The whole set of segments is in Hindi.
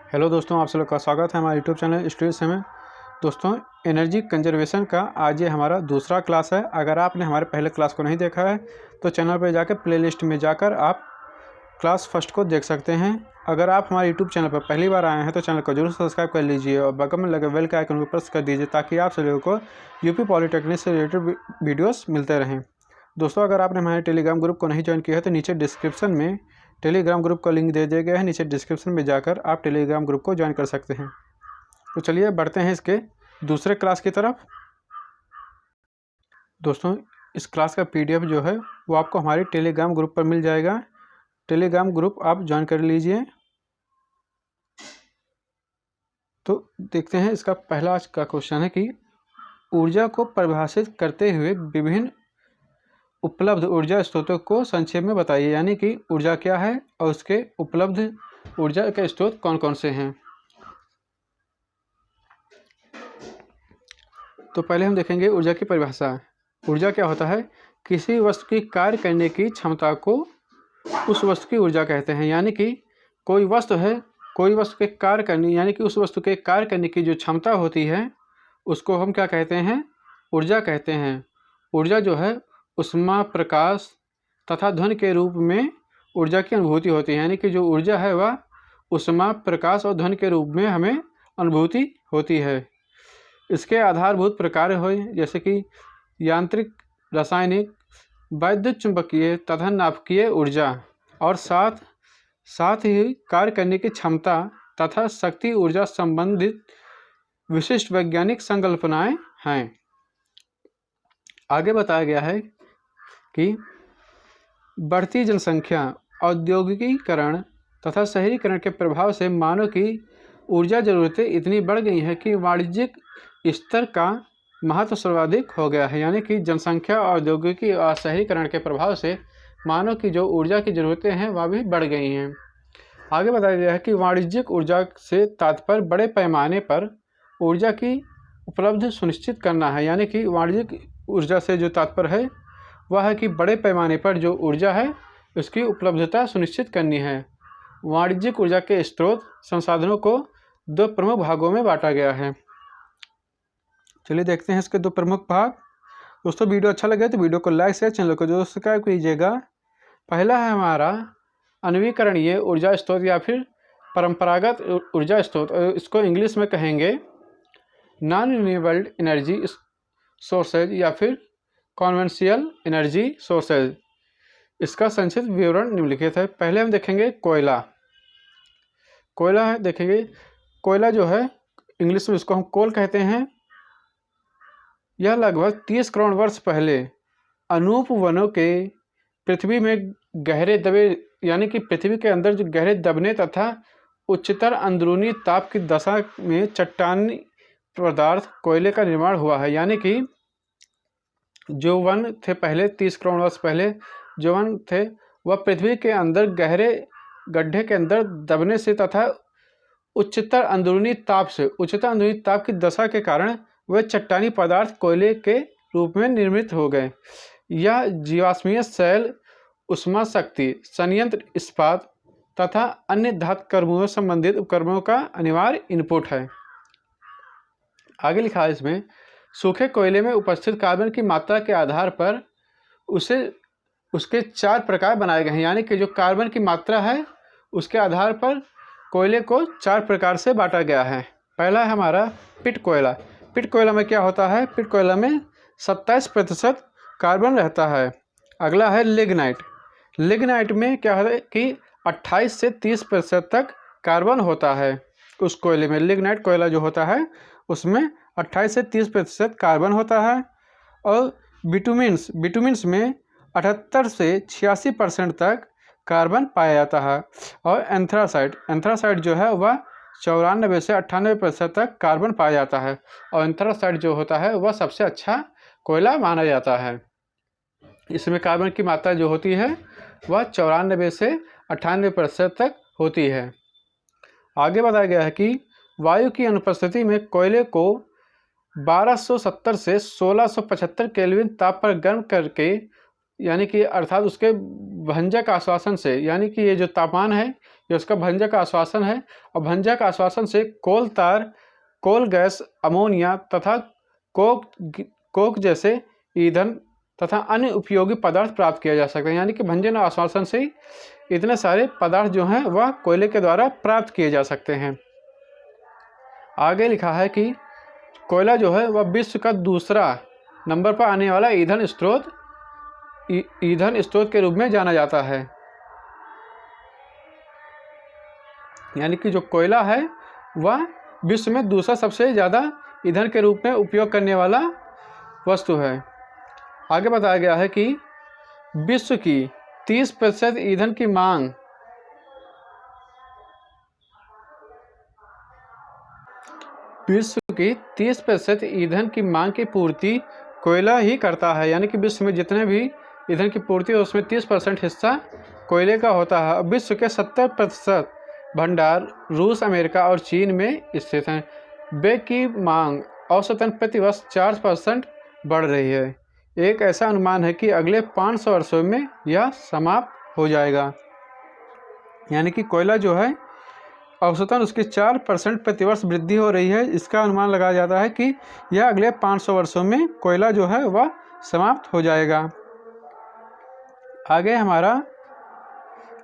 हेलो दोस्तों, आप सब लोग का स्वागत है हमारे यूट्यूब चैनल स्टूडियो से में। दोस्तों, एनर्जी कंजर्वेशन का आज ये हमारा दूसरा क्लास है। अगर आपने हमारे पहले क्लास को नहीं देखा है तो चैनल पर जाकर प्लेलिस्ट में जाकर आप क्लास फर्स्ट को देख सकते हैं। अगर आप हमारे यूट्यूब चैनल पर पहली बार आए हैं तो चैनल को जरूर सब्सक्राइब कर लीजिए और बगल में लगे बेल के आइकन को प्रेस कर दीजिए ताकि आप सभी लोगों को यूपी पॉलिटेक्निक से रिलेटेड वीडियोस मिलते रहें। दोस्तों, अगर आपने हमारे टेलीग्राम ग्रुप को नहीं ज्वाइन किया है तो नीचे डिस्क्रिप्शन में टेलीग्राम ग्रुप का लिंक दे दिया गया है। नीचे डिस्क्रिप्शन में जाकर आप टेलीग्राम ग्रुप को ज्वाइन कर सकते हैं। तो चलिए बढ़ते हैं इसके दूसरे क्लास की तरफ। दोस्तों, इस क्लास का पीडीएफ जो है वो आपको हमारे टेलीग्राम ग्रुप पर मिल जाएगा। टेलीग्राम ग्रुप आप ज्वाइन कर लीजिए। तो देखते हैं, इसका पहला आज का क्वेश्चन है कि ऊर्जा को परिभाषित करते हुए विभिन्न उपलब्ध ऊर्जा स्रोतों को संक्षेप में बताइए। यानी कि ऊर्जा क्या है और उसके उपलब्ध ऊर्जा के स्रोत कौन कौन से हैं। तो पहले हम देखेंगे ऊर्जा की परिभाषा। ऊर्जा क्या होता है? किसी वस्तु की कार्य करने की क्षमता को उस वस्तु की ऊर्जा कहते हैं। यानी कि कोई वस्तु है, कोई वस्तु के कार्य करने, यानी कि उस वस्तु के कार्य करने की जो क्षमता होती है उसको हम क्या कहते हैं? ऊर्जा कहते हैं। ऊर्जा जो है ऊष्मा, प्रकाश तथा ध्वनि के रूप में ऊर्जा की अनुभूति होती है। यानी कि जो ऊर्जा है वह ऊष्मा, प्रकाश और ध्वनि के रूप में हमें अनुभूति होती है। इसके आधारभूत प्रकार हुए जैसे कि यांत्रिक, रासायनिक, वैद्युत चुंबकीय तथा नाभिकीय ऊर्जा और साथ ही कार्य करने की क्षमता तथा शक्ति ऊर्जा संबंधित विशिष्ट वैज्ञानिक संकल्पनाएं हैं। आगे बताया गया है कि बढ़ती जनसंख्या, औद्योगिकीकरण तथा शहरीकरण के प्रभाव से मानव की ऊर्जा ज़रूरतें इतनी बढ़ गई हैं कि वाणिज्यिक स्तर का महत्व सर्वाधिक हो गया है। यानी कि जनसंख्या, औद्योगिकी और शहरीकरण के प्रभाव से मानव की जो ऊर्जा की ज़रूरतें हैं वह भी बढ़ गई हैं। आगे बताया गया है कि वाणिज्यिक ऊर्जा से तात्पर्य बड़े पैमाने पर ऊर्जा की उपलब्ध सुनिश्चित करना है। यानी कि वाणिज्यिक ऊर्जा से जो तात्पर्य है वह है कि बड़े पैमाने पर जो ऊर्जा है उसकी उपलब्धता सुनिश्चित करनी है। वाणिज्यिक ऊर्जा के स्रोत संसाधनों को दो प्रमुख भागों में बांटा गया है। चलिए देखते हैं इसके दो प्रमुख भाग। दोस्तों, वीडियो अच्छा लगे तो वीडियो को लाइक शेयर, चैनल को जरूर सब्सक्राइब कीजिएगा। पहला है हमारा अनवीकरणीय ऊर्जा स्रोत या फिर परंपरागत ऊर्जा स्रोत। इसको इंग्लिश में कहेंगे नॉन रिन्यूएबल एनर्जी सोर्सेज या फिर कॉन्वेंशियल एनर्जी सोर्सेज। इसका संक्षिप्त विवरण निम्नलिखित है। पहले हम देखेंगे कोयला। कोयला है, देखेंगे कोयला जो है इंग्लिश में इसको हम कोल कहते हैं। यह लगभग 30 करोड़ वर्ष पहले अनूप वनों के पृथ्वी में गहरे दबे, यानी कि पृथ्वी के अंदर जो गहरे दबने तथा उच्चतर अंदरूनी ताप की दशा में चट्टानी पदार्थ कोयले का निर्माण हुआ है। यानी कि जो वन थे पहले 30 करोड़ वर्ष पहले जो वन थे वह पृथ्वी के अंदर गहरे गड्ढे के अंदर दबने से तथा उच्चतर अंदरूनी ताप की दशा के कारण वे चट्टानी पदार्थ कोयले के रूप में निर्मित हो गए। यह जीवाश्मीय शैल, उष्मा शक्ति संयंत्र, इस्पात तथा अन्य धातु कर्मों से संबंधित उपकरणों का अनिवार्य इनपुट है। आगे लिखा है इसमें, सूखे कोयले में उपस्थित कार्बन की मात्रा के आधार पर उसके 4 प्रकार बनाए गए हैं। यानी कि जो कार्बन की मात्रा है उसके आधार पर कोयले को 4 प्रकार से बांटा गया है। पहला है हमारा पिट कोयला। पिट कोयला में क्या होता है? पिट कोयला में 27% कार्बन रहता है। अगला है लिग्नाइट। लिग्नाइट में क्या होता है कि 28 से 30% तक कार्बन होता है उस कोयले में। लिग्नाइट कोयला जो होता है उसमें 28 से 30% कार्बन होता है। और बिटुमिन्स में 78 से 86% तक कार्बन पाया जाता है। और एंथ्रासाइट जो है वह 94 से 98% तक कार्बन पाया जाता है। और एंथ्रासाइट जो होता है वह सबसे अच्छा कोयला माना जाता है। इसमें कार्बन की मात्रा जो होती है वह 94 से 98% तक होती है। आगे बताया गया है कि वायु की अनुपस्थिति में कोयले को 1270 से 1675 केल्विन ताप पर गर्म करके यानी कि अर्थात उसके भंजक आश्वासन से, यानी कि ये जो तापमान है ये उसका भंजक आश्वासन है, और भंजक आश्वासन से कोल तार, कोल गैस, अमोनिया तथा कोक जैसे ईंधन तथा अन्य उपयोगी पदार्थ प्राप्त किया जा सकता है। यानी कि भंजन आश्वासन से इतने सारे पदार्थ जो हैं वह कोयले के द्वारा प्राप्त किए जा सकते हैं। आगे लिखा है कि कोयला जो है वह विश्व का दूसरा नंबर पर आने वाला ईंधन स्रोत के रूप में जाना जाता है। यानी कि जो कोयला है वह विश्व में दूसरा सबसे ज़्यादा ईंधन के रूप में उपयोग करने वाला वस्तु है। आगे बताया गया है कि विश्व की 30% ईंधन की मांग विश्व की 30% ईंधन की मांग की पूर्ति कोयला ही करता है। यानी कि विश्व में जितने भी ईंधन की पूर्ति है उसमें 30% हिस्सा कोयले का होता है। विश्व के 70% भंडार रूस, अमेरिका और चीन में स्थित हैं। वे की मांग औसतन प्रति वर्ष 4% बढ़ रही है। एक ऐसा अनुमान है कि अगले 500 वर्षों में यह समाप्त हो जाएगा। यानी कि कोयला जो है औसतन उसकी 4% प्रति वर्ष वृद्धि हो रही है। इसका अनुमान लगाया जाता है कि यह अगले 500 वर्षों में कोयला जो है वह समाप्त हो जाएगा। आगे हमारा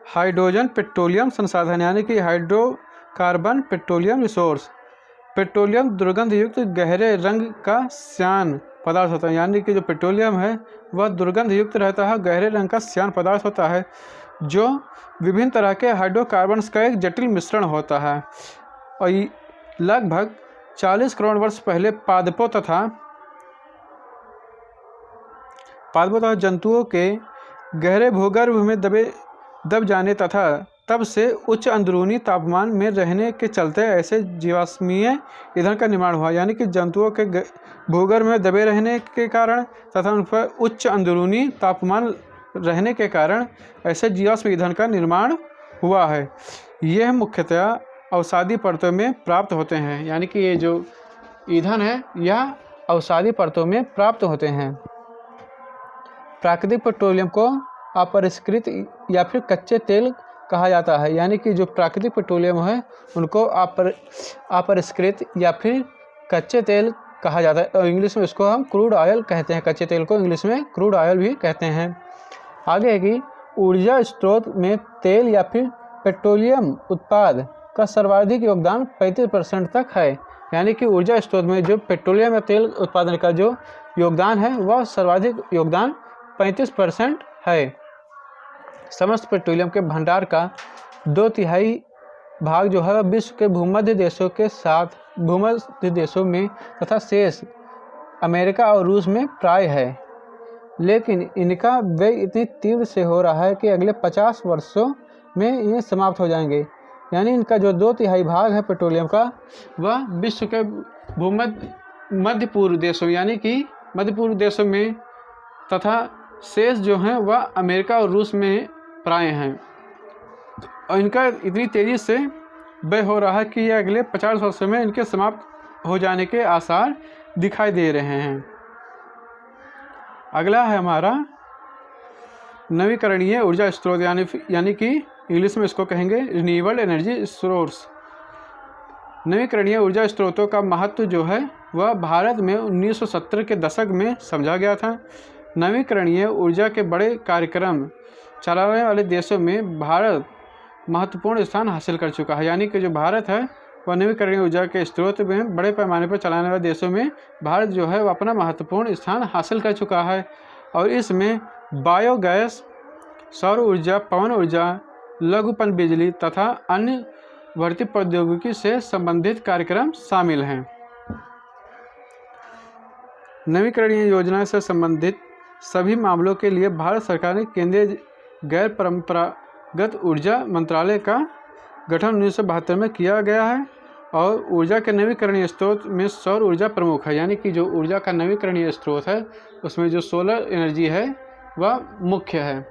हाइड्रोजन पेट्रोलियम संसाधन, यानी कि हाइड्रोकार्बन पेट्रोलियम रिसोर्स। पेट्रोलियम दुर्गंध युक्त गहरे रंग का श्यान पदार्थ होता है। यानी कि जो पेट्रोलियम है वह दुर्गंध युक्त रहता है, गहरे रंग का श्यान पदार्थ होता है, जो विभिन्न तरह के हाइड्रोकार्बन्स का एक जटिल मिश्रण होता है। और लगभग 40 करोड़ वर्ष पहले पादपों तथा जंतुओं के गहरे भूगर्भ में दब जाने तथा तब से उच्च अंदरूनी तापमान में रहने के चलते ऐसे जीवाश्मीय ईंधन का निर्माण हुआ। यानी कि जंतुओं के भूगर्भ में दबे रहने के कारण तथा उन पर उच्च अंदरूनी तापमान रहने के कारण ऐसे जीवाश्म ईंधन का निर्माण हुआ है। यह मुख्यतया अवसादी परतों में प्राप्त होते हैं। यानी कि ये जो ईंधन है यह अवसादी परतों में प्राप्त होते हैं। प्राकृतिक पेट्रोलियम को अपरिष्कृत या फिर कच्चे तेल कहा जाता है। यानी कि जो प्राकृतिक पेट्रोलियम है उनको अपरिष्कृत या फिर कच्चे तेल कहा जाता है, और इंग्लिश में इसको हम क्रूड ऑयल कहते हैं। कच्चे तेल को इंग्लिश में क्रूड ऑयल भी कहते हैं। आगे है कि ऊर्जा स्रोत में तेल या फिर पेट्रोलियम उत्पाद का सर्वाधिक योगदान 35% तक है। यानी कि ऊर्जा स्रोत में जो पेट्रोलियम या तेल उत्पादन का जो योगदान है वह सर्वाधिक योगदान 35% है। समस्त पेट्रोलियम के भंडार का 2/3 भाग जो है विश्व के भूमध्य देशों में तथा शेष अमेरिका और रूस में प्राय है। लेकिन इनका व्यय इतनी तीव्र से हो रहा है कि अगले 50 वर्षों में ये समाप्त हो जाएंगे। यानी इनका जो 2/3 भाग है पेट्रोलियम का वह विश्व के मध्य पूर्व देशों, यानी कि मध्य पूर्व देशों में तथा शेष जो हैं वह अमेरिका और रूस में प्राय हैं, और इनका इतनी तेज़ी से व्यय हो रहा है कि यह अगले 50 वर्षों में इनके समाप्त हो जाने के आसार दिखाई दे रहे हैं। अगला है हमारा नवीकरणीय ऊर्जा स्रोत, यानी कि इंग्लिश में इसको कहेंगे रिन्यूएबल एनर्जी सोर्स। नवीकरणीय ऊर्जा स्रोतों का महत्व जो है वह भारत में 1970 के दशक में समझा गया था। नवीकरणीय ऊर्जा के बड़े कार्यक्रम चलाने वाले देशों में भारत महत्वपूर्ण स्थान हासिल कर चुका है। यानी कि जो भारत है वह नवीकरणीय ऊर्जा के स्रोत में बड़े पैमाने पर चलाने वाले देशों में भारत जो है वह अपना महत्वपूर्ण स्थान हासिल कर चुका है। और इसमें बायोगैस, सौर ऊर्जा, पवन ऊर्जा, लघु पनबिजली तथा अन्य बढ़ती प्रौद्योगिकी से संबंधित कार्यक्रम शामिल हैं। नवीकरणीय योजना से संबंधित सभी मामलों के लिए भारत सरकार ने केंद्रीय गैर परंपरागत ऊर्जा मंत्रालय का गठन 1972 में किया गया है। और ऊर्जा के नवीकरणीय स्रोत में सौर ऊर्जा प्रमुख है। यानी कि जो ऊर्जा का नवीकरणीय स्रोत है उसमें जो सोलर एनर्जी है वह मुख्य है।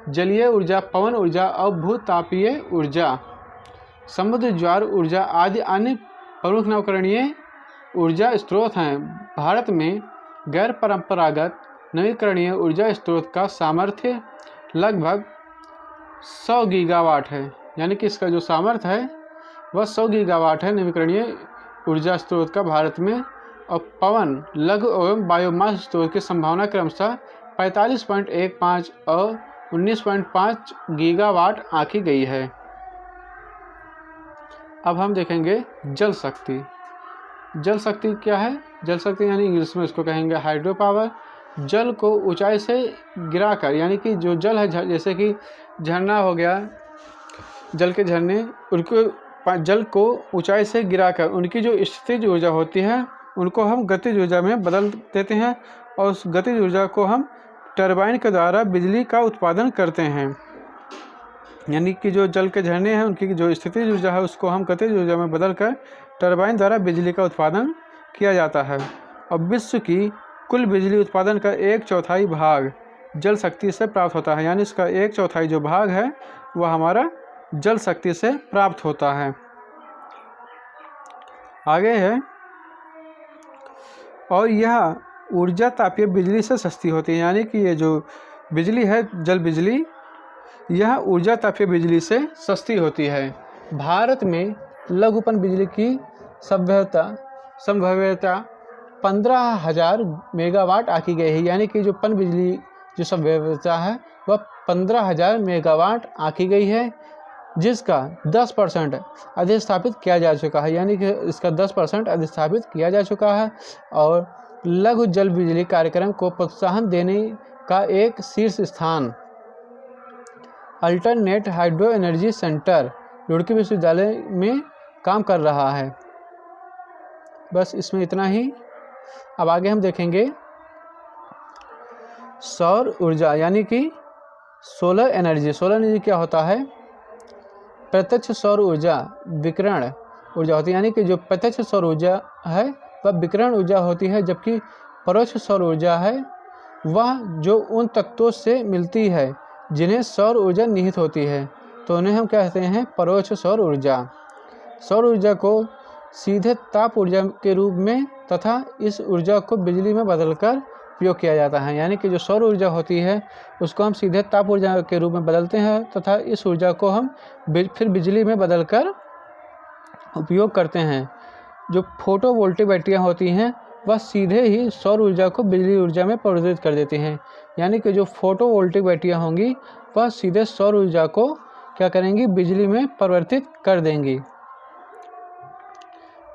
जलीय ऊर्जा, पवन ऊर्जा और भूतापीय ऊर्जा, समुद्र ज्वार ऊर्जा आदि अन्य प्रमुख नवीकरणीय ऊर्जा स्रोत हैं। भारत में गैर परंपरागत नवीकरणीय ऊर्जा स्रोत का सामर्थ्य लगभग 100 गीगावाट है, यानी कि इसका जो सामर्थ्य है वह 100 गीगावाट है नवीकरणीय ऊर्जा स्रोत का भारत में। और पवन, लघु एवं बायोमास स्रोत की संभावना क्रमशः 45.15 और 19.5 गीगावाट आंकी गई है। अब हम देखेंगे जल शक्ति। जल शक्ति क्या है? जल शक्ति यानी इंग्लिश में इसको कहेंगे हाइड्रो पावर। जल को ऊंचाई से गिराकर, यानी कि जो जल है, जैसे कि झरना हो गया, जल के झरने, उनको जल को ऊंचाई से गिराकर उनकी जो स्थितिज ऊर्जा होती है उनको हम गतिज ऊर्जा में बदल देते हैं और उस गतिज ऊर्जा को हम टरबाइन के द्वारा बिजली का उत्पादन करते हैं। यानी कि जो जल के झरने हैं उनकी जो स्थितिज ऊर्जा है उसको हम गतिज ऊर्जा में बदलकर टरबाइन द्वारा बिजली का उत्पादन किया जाता है। और विश्व की कुल बिजली उत्पादन का 1/4 भाग जल शक्ति से प्राप्त होता है, यानी इसका 1/4 जो भाग है वह हमारा जल शक्ति से प्राप्त होता है। आगे है, और यह ऊर्जा तापीय बिजली से सस्ती होती है, यानी कि ये जो बिजली है जल बिजली, यह ऊर्जा तापीय बिजली से सस्ती होती है। भारत में लघुपन बिजली की संभाव्यता 15,000 मेगावाट आंकी गई है, यानी कि जो पन बिजली जो संभाव्यता है वह 15,000 मेगावाट आंकी गई है, जिसका 10% अधिस्थापित किया जा चुका है, यानी कि इसका 10% अधिस्थापित किया जा चुका है। और लघु जल बिजली कार्यक्रम को प्रोत्साहन देने का एक शीर्ष स्थान alternate hydro energy centre Roorkee विश्वविद्यालय में काम कर रहा है। बस इसमें इतना ही। अब आगे हम देखेंगे सौर ऊर्जा, यानी कि सोलर एनर्जी। सोलर एनर्जी क्या होता है? प्रत्यक्ष सौर ऊर्जा विकिरण ऊर्जा होती है, यानी कि जो प्रत्यक्ष सौर ऊर्जा है वह विकिरण ऊर्जा होती है, जबकि परोक्ष सौर ऊर्जा है वह जो उन तत्वों से मिलती है जिन्हें सौर ऊर्जा निहित होती है, तो उन्हें हम कहते हैं परोक्ष सौर ऊर्जा। सौर ऊर्जा को सीधे ताप ऊर्जा के रूप में तथा इस ऊर्जा को बिजली में बदलकर उपयोग किया जाता है, यानी कि जो सौर ऊर्जा होती है उसको हम सीधे ताप ऊर्जा के रूप में बदलते हैं तथा इस ऊर्जा को हम फिर बिजली में बदलकर उपयोग करते हैं। जो फोटोवोल्टिक बैटरियाँ होती हैं वह सीधे ही सौर ऊर्जा को बिजली ऊर्जा में परिवर्तित कर देती हैं, यानी कि जो फोटोवोल्टिक बैटरियाँ होंगी वह सीधे सौर ऊर्जा को क्या करेंगी? बिजली में परिवर्तित कर देंगी।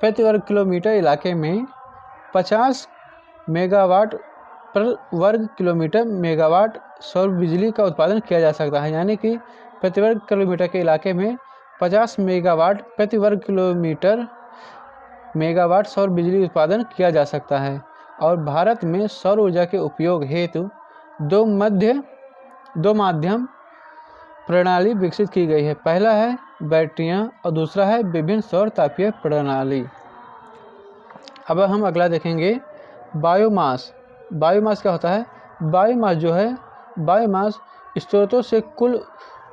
प्रति वर्ग किलोमीटर इलाके में 50 मेगावाट पर वर्ग किलोमीटर मेगावाट सौर बिजली का उत्पादन किया जा सकता है, यानी कि प्रति वर्ग किलोमीटर के इलाके में 50 मेगावाट प्रति वर्ग किलोमीटर मेगावाट सौर बिजली उत्पादन किया जा सकता है। और भारत में सौर ऊर्जा के उपयोग हेतु दो माध्यम प्रणाली विकसित की गई है। पहला है बैटरियां और दूसरा है विभिन्न सौर तापीय प्रणाली। अब हम अगला देखेंगे बायोमास। बायोमास क्या होता है? बायोमास जो है, बायोमास स्रोतों से कुल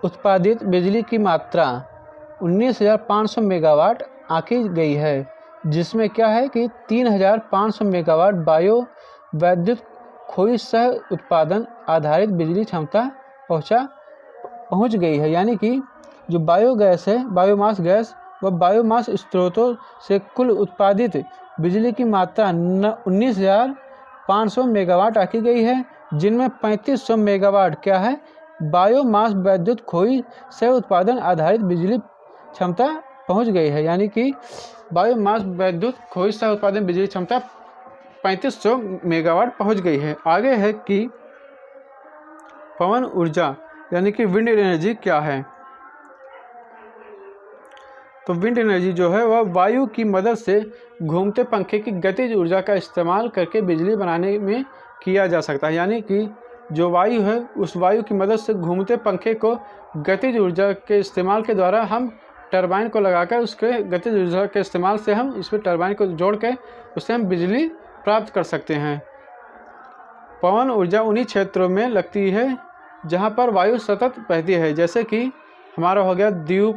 उत्पादित बिजली की मात्रा 19,500 मेगावाट आंकी गई है, जिसमें क्या है कि 3,500 मेगावाट बायो वैद्युत खोई सह उत्पादन आधारित बिजली क्षमता पहुंच गई है, यानी कि जो बायोगैस है, बायोमास गैस, वह बायोमास स्रोतों से कुल उत्पादित बिजली की मात्रा 19,500 मेगावाट आंकी गई है, जिनमें 3,500 मेगावाट क्या है? बायोमास वैद्युत खोई से उत्पादन आधारित बिजली क्षमता पहुंच गई है, यानी कि बायोमास वैद्युत खोई से उत्पादन बिजली क्षमता 3,500 मेगावाट पहुंच गई है। आगे है कि पवन ऊर्जा यानी कि विंड एनर्जी क्या है? तो विंड एनर्जी जो है वह वायु की मदद से घूमते पंखे की गतिज ऊर्जा का इस्तेमाल करके बिजली बनाने में किया जा सकता है, यानी कि जो वायु है उस वायु की मदद से घूमते पंखे को गतिज ऊर्जा के इस्तेमाल के द्वारा हम टरबाइन को लगाकर उसके गतिज ऊर्जा के इस्तेमाल से हम इसमें टरबाइन को जोड़ के उससे हम बिजली प्राप्त कर सकते हैं। पवन ऊर्जा उन्हीं क्षेत्रों में लगती है जहाँ पर वायु सतत बहती है, जैसे कि हमारा हो गया द्वीप,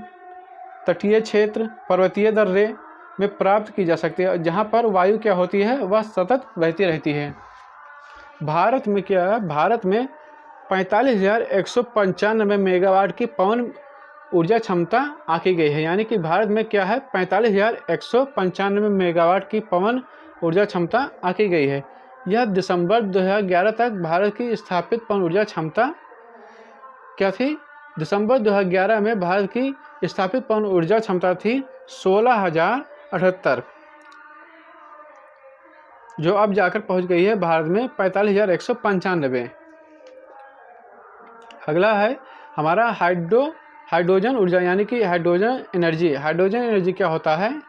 तटीय क्षेत्र, पर्वतीय दर्रे में प्राप्त की जा सकती है, जहाँ पर वायु क्या होती है? वह सतत बहती रहती है। भारत में क्या है, भारत में 45,195 मेगावाट की पवन ऊर्जा क्षमता आंकी गई है। यानी कि भारत में क्या है, 45,195 मेगावाट की पवन ऊर्जा क्षमता आंकी गई है। यह दिसंबर 2011 तक भारत की स्थापित पवन ऊर्जा क्षमता क्या थी? दिसंबर 2011 में भारत की स्थापित पवन ऊर्जा क्षमता थी 16,078, जो अब जाकर पहुंच गई है भारत में 45,195। अगला है हमारा हाइड्रोजन ऊर्जा यानी कि हाइड्रोजन एनर्जी। हाइड्रोजन एनर्जी क्या होता है?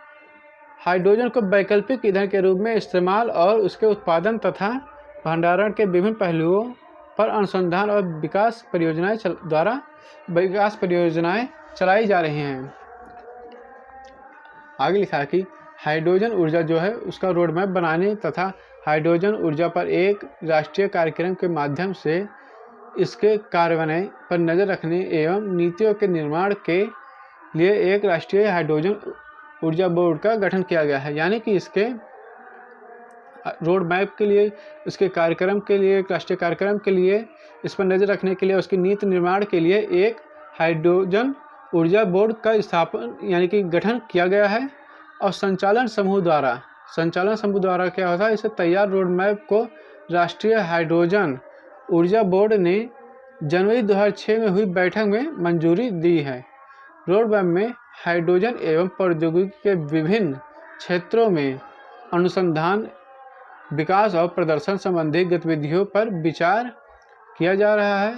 हाइड्रोजन को वैकल्पिक ईंधन के रूप में इस्तेमाल और उसके उत्पादन तथा भंडारण के विभिन्न पहलुओं पर अनुसंधान और विकास परियोजनाएं चलाई जा रही हैं। आगे लिखा है कि हाइड्रोजन ऊर्जा जो है उसका रोड मैप बनाने तथा हाइड्रोजन ऊर्जा पर एक राष्ट्रीय कार्यक्रम के माध्यम से इसके कार्यान्वयन पर नज़र रखने एवं नीतियों के निर्माण के लिए एक राष्ट्रीय हाइड्रोजन ऊर्जा बोर्ड का गठन किया गया है। यानी कि इसके रोड मैप के लिए, इसके कार्यक्रम के लिए, एक राष्ट्रीय कार्यक्रम के लिए, इस पर नज़र रखने के लिए, उसकी नीति निर्माण के लिए एक हाइड्रोजन ऊर्जा बोर्ड का स्थापन यानी कि गठन किया गया है। और संचालन समूह द्वारा क्या होता है, इसे तैयार रोड मैप को राष्ट्रीय हाइड्रोजन ऊर्जा बोर्ड ने जनवरी 2006 में हुई बैठक में मंजूरी दी है। रोड मैप में हाइड्रोजन एवं प्रौद्योगिकी के विभिन्न क्षेत्रों में अनुसंधान, विकास और प्रदर्शन संबंधी गतिविधियों पर विचार किया जा रहा है।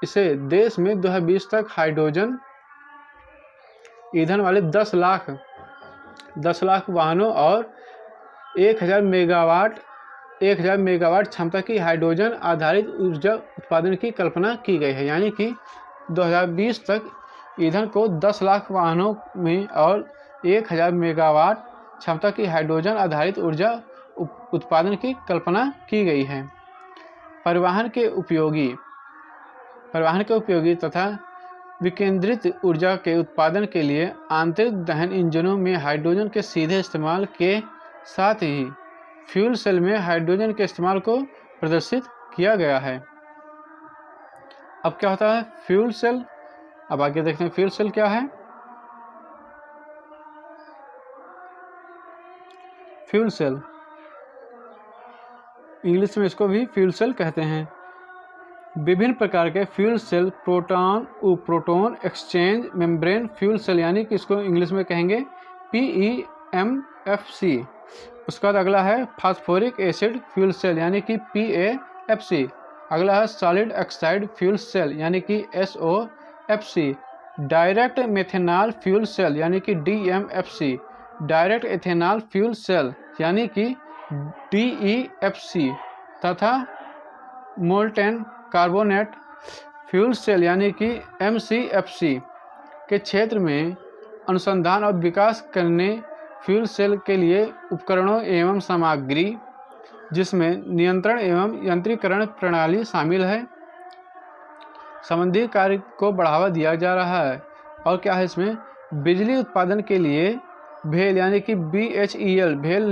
इसे देश में 2020 तक हाइड्रोजन ईंधन वाले 10 लाख वाहनों और 1000 मेगावाट क्षमता की हाइड्रोजन आधारित ऊर्जा उत्पादन की कल्पना की गई है। यानी कि 2020 तक ईंधन को 10 लाख वाहनों में और 1000 मेगावाट क्षमता की हाइड्रोजन आधारित ऊर्जा उत्पादन की कल्पना की गई है। परिवहन के उपयोगी तथा विकेंद्रित ऊर्जा के उत्पादन के लिए आंतरिक दहन इंजनों में हाइड्रोजन के सीधे इस्तेमाल के साथ ही फ्यूल सेल में हाइड्रोजन के इस्तेमाल को प्रदर्शित किया गया है। अब क्या होता है फ्यूल सेल? अब आगे देखते हैं फ्यूल सेल क्या है। फ्यूल सेल इंग्लिश में इसको भी फ्यूल सेल कहते हैं। विभिन्न प्रकार के fuel cell proton exchange membrane fuel cell यानी कि इसको इंग्लिश में कहेंगे PEMFC। उसका बाद अगला है फास्फोरिक एसिड फ्यूल सेल यानी कि PAFC। अगला है सॉलिड ऑक्साइड फ्यूल सेल यानी कि SOFC। Direct methanol fuel cell यानी कि DMFC। Direct ethanol fuel cell यानी कि DEFC तथा मोल्टेन कार्बोनेट फ्यूल सेल यानी कि MCFC के क्षेत्र में अनुसंधान और विकास करने फ्यूल सेल के लिए उपकरणों एवं सामग्री जिसमें नियंत्रण एवं यंत्रीकरण प्रणाली शामिल है संबंधी कार्य को बढ़ावा दिया जा रहा है। और क्या है इसमें बिजली उत्पादन के लिए भेल यानी कि BHEL भेल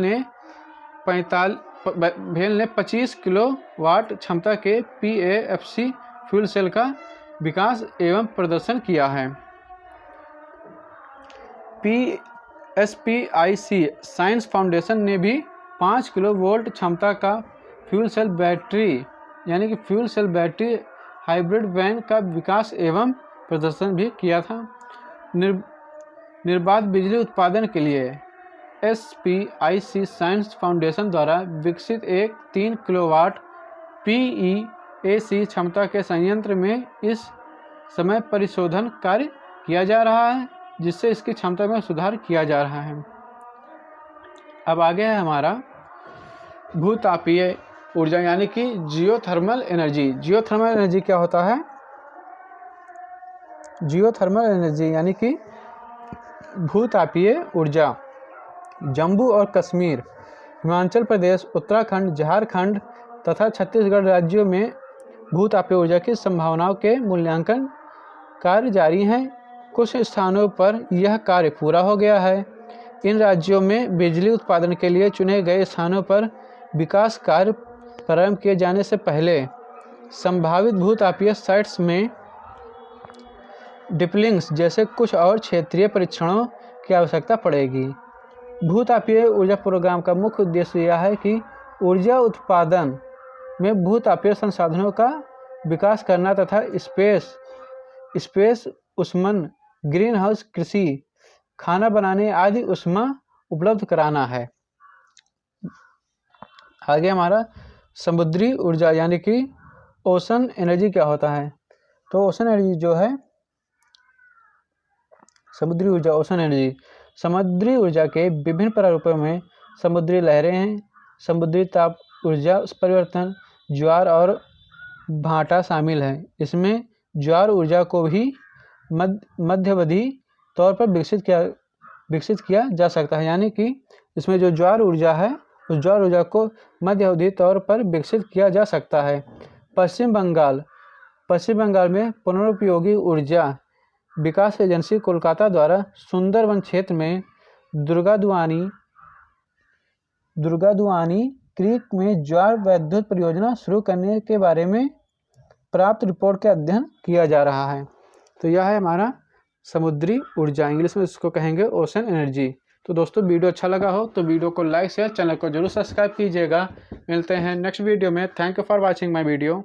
ने 25 किलोवाट क्षमता के PAFC फ्यूल सेल का विकास एवं प्रदर्शन किया है। SPIC साइंस फाउंडेशन ने भी 5 किलोवोल्ट क्षमता का फ्यूल सेल बैटरी यानी कि fuel cell battery hybrid van का विकास एवं प्रदर्शन भी किया था। निर्बाध बिजली उत्पादन के लिए SPIC साइंस फाउंडेशन द्वारा विकसित एक 3 किलोवाट PEAC क्षमता के संयंत्र में इस समय परिशोधन कार्य किया जा रहा है जिससे इसकी क्षमता में सुधार किया जा रहा है। अब आगे है हमारा भूतापीय ऊर्जा यानी कि जियोथर्मल एनर्जी। जियोथर्मल एनर्जी क्या होता है? जियोथर्मल एनर्जी यानी कि भूतापीय ऊर्जा जम्मू और कश्मीर, हिमाचल प्रदेश, उत्तराखंड, झारखंड तथा छत्तीसगढ़ राज्यों में भूतापीय ऊर्जा की संभावनाओं के मूल्यांकन कार्य जारी हैं। कुछ स्थानों पर यह कार्य पूरा हो गया है। इन राज्यों में बिजली उत्पादन के लिए चुने गए स्थानों पर विकास कार्य प्रारंभ किए जाने से पहले संभावित भूतापीय साइट्स में डिप्लिंग्स जैसे कुछ और क्षेत्रीय परीक्षणों की आवश्यकता पड़ेगी। भूतापीय ऊर्जा प्रोग्राम का मुख्य उद्देश्य यह है कि ऊर्जा उत्पादन में भूतापीय संसाधनों का विकास करना तथा स्पेस ऊष्मन, ग्रीन हाउस कृषि, खाना बनाने आदि ऊष्मा उपलब्ध कराना है। आगे हमारा समुद्री ऊर्जा यानी कि ओशन एनर्जी क्या होता है। तो ओशन एनर्जी जो है समुद्री ऊर्जा, ओशन एनर्जी समुद्री ऊर्जा के विभिन्न प्रारूपों में समुद्री लहरें हैं, समुद्री ताप ऊर्जा परिवर्तन, ज्वार और भाटा शामिल है। इसमें ज्वार ऊर्जा को भी मध्यावधि तौर पर विकसित किया जा सकता है, यानी कि इसमें जो ज्वार ऊर्जा है उस ज्वार ऊर्जा को मध्यावधि तौर पर विकसित किया जा सकता है। पश्चिम बंगाल में पुनरुपयोगी ऊर्जा विकास एजेंसी कोलकाता द्वारा सुंदरवन क्षेत्र में दुर्गादुआनी क्रीक में ज्वार विद्युत परियोजना शुरू करने के बारे में प्राप्त रिपोर्ट के अध्ययन किया जा रहा है। तो यह है हमारा समुद्री ऊर्जा, इंग्लिश में इसको कहेंगे ओशन एनर्जी। तो दोस्तों वीडियो अच्छा लगा हो तो वीडियो को लाइक शेयर, चैनल को जरूर सब्सक्राइब कीजिएगा। मिलते हैं नेक्स्ट वीडियो में। Thank you for watching my video.